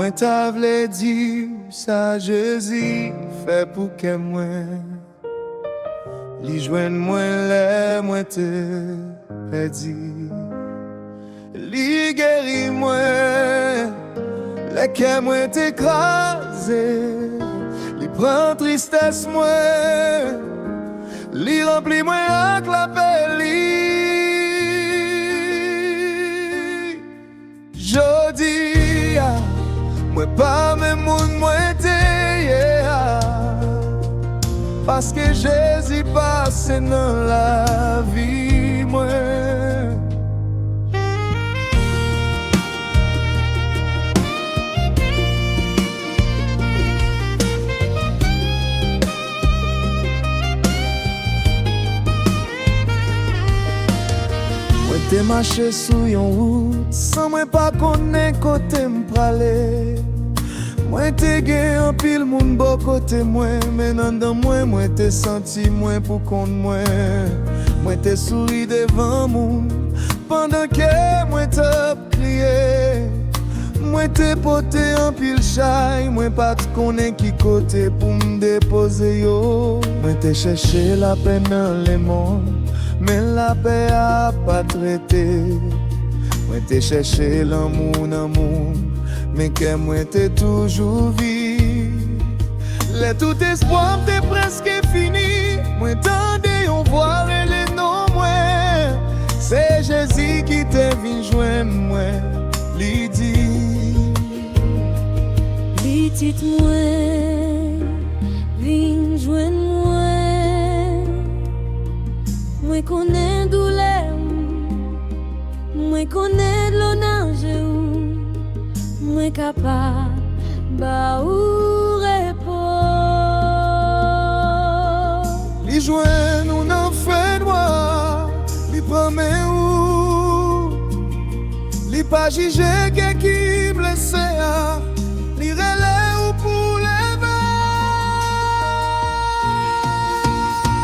Moi ta vle di sa Jésus fait pour que moi li joigne moi les moi te perdu. Li guéri moi les que moi t'écrasé. Li prend tristesse moi, li remplit moi avec la paix. Jodi, moi pas même moun moi t'es, parce que Jésus passe dans la vie moi. T'es marché sous yon route sans moi pas connaître côté m'pralé. Moi t'es gagné en pile moun beau côté moi, mais dans moi t'es senti moi pour compte moi. Moi t'es souri devant moun pendant que moi t'as crié. Moi t'es porté en pile chai, moi pas te connaître qui côté pour me déposer yo. Moi t'es cherché la peine dans les mondes, mais la paix a pas traité. Moi t'ai cherché l'amour, mais que moi t'ai toujours vu. Le tout espoir t'est presque fini. Moi tendais on voit les noms moi. C'est Jésus qui t'est venu joindre moi. Lui dit moi, viens joindre moi. Moi connais douleur, moi connais l'honneur, moi capable ba ou repos. Li joint nous n'en fait noir, li promet ou, li pas juger qui blessé a, li relais ou pour lever.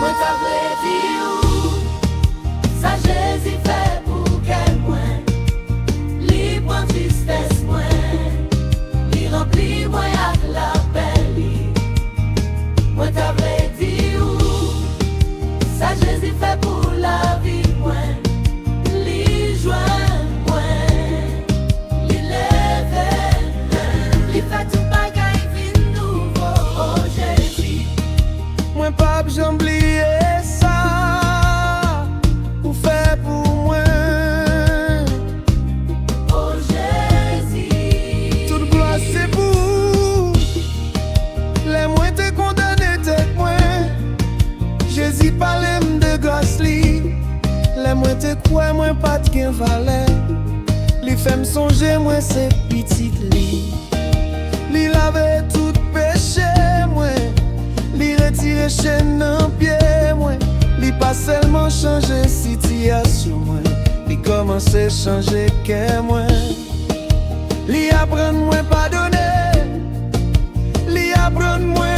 Moi t'avais dit ça Jésus fait pour qu'elle moi, li prend tristesse moi, li remplit moi avec la paix. Moi t'avais dit ça Jésus fait pour la vie moi, li joint moi, li lève, li fait tout bagaille vie nouveau. Oh Jésus, moi pas j'oublier ça. Jésus parlait de grâce li, les moi te crois moi pas de gain valeur. Li fait me songer moi c'est petit li. Li lave tout péché moi, li retire chaîne dans pied moi. Li pas seulement changer situation moi, li commence changer cœur moi. Li apprend moi pardonner, li apprend moi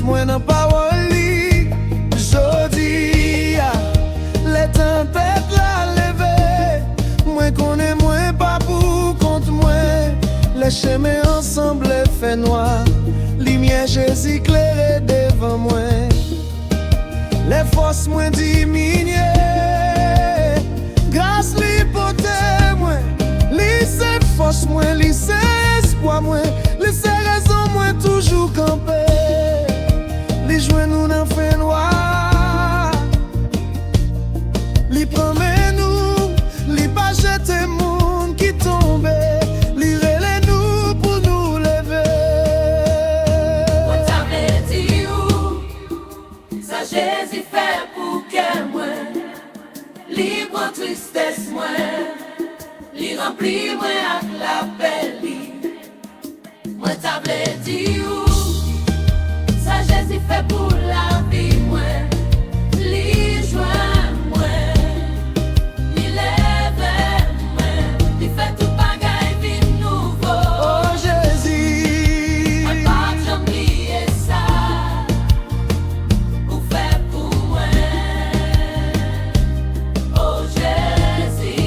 moi dans parole li. Jodi les tempêtes la lever. Moi connais moi pas pour contre moi. Les chemins ensemble fait noir. Lumière Jésus éclairé devant moi. Les forces moins diminuées. Grâce li porter moi. Li c'est force moi, li c'est espoir moi. Li c'est raison moi toujours camper. Li joint nous dans fait noir. Li promet nous, li pas jeter monde qui tombe. Li relève nous pour nous lever. Moi t'avais dit ça Jésus fait pour que moi, li prend tristesse moi, li remplit moi avec la paix li. Moi t'avais dit ça Jésus fait pour la vie moi, li joint moi, li lève moi, li fait tout bagaille vie nouveau. Oh Jésus, moi pas j'oublier ça, ou fait pour moi. Oh Jésus,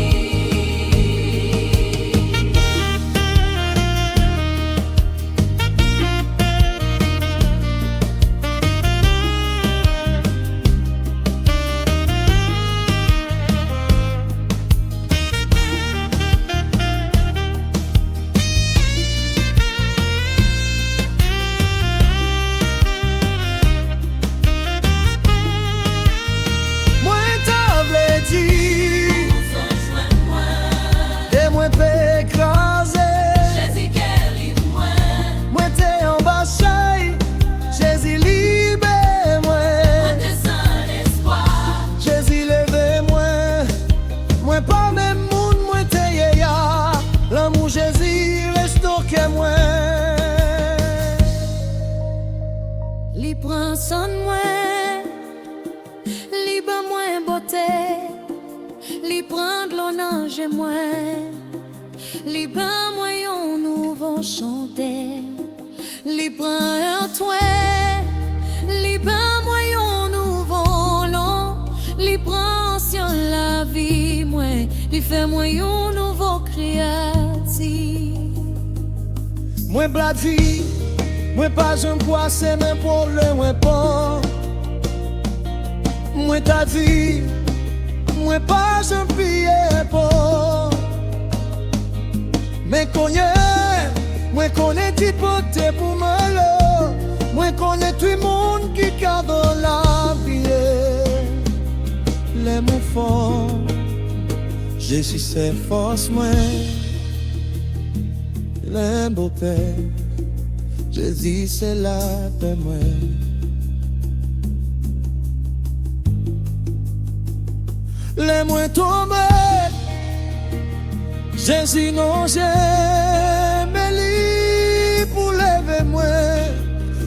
personne moins, li ba moins beauté, li prendre l'honneur moins, li ba moins nouveau chanter, li prend un toit, li ba moins nouveau long, li prend sur la vie moins, li fait moins nouveau créatif. Moi bladi, moi pas un poids, c'est même pour le moins pas. Moi t'as dit, moi pas un billet pas. Mais moi connais petit poté pour me le. Moi connais tout le monde qui garde la vie. Les mots forts, j'ai su ses forces moi. Les beaux pères, je dis c'est la paix moi. Les moins tombés, Jésus non jamais li pour lever moi.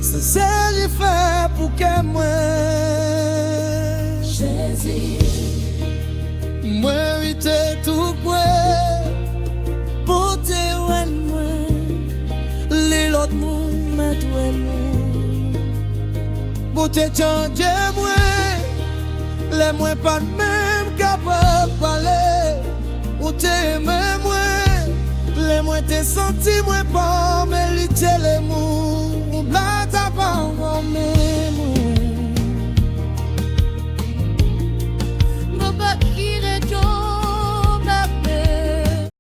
C'est ça qu'il fait pour que moi. Jésus, moi éviter tout quoi. pour te ouer moi, Les autres moun m'a doué moi. pour te changer moi. Les moins pas même capable de parler. Ou t'aimer moi. Les moins te senti moi pas mériter les mots. Ou là t'as pas encore mes mots.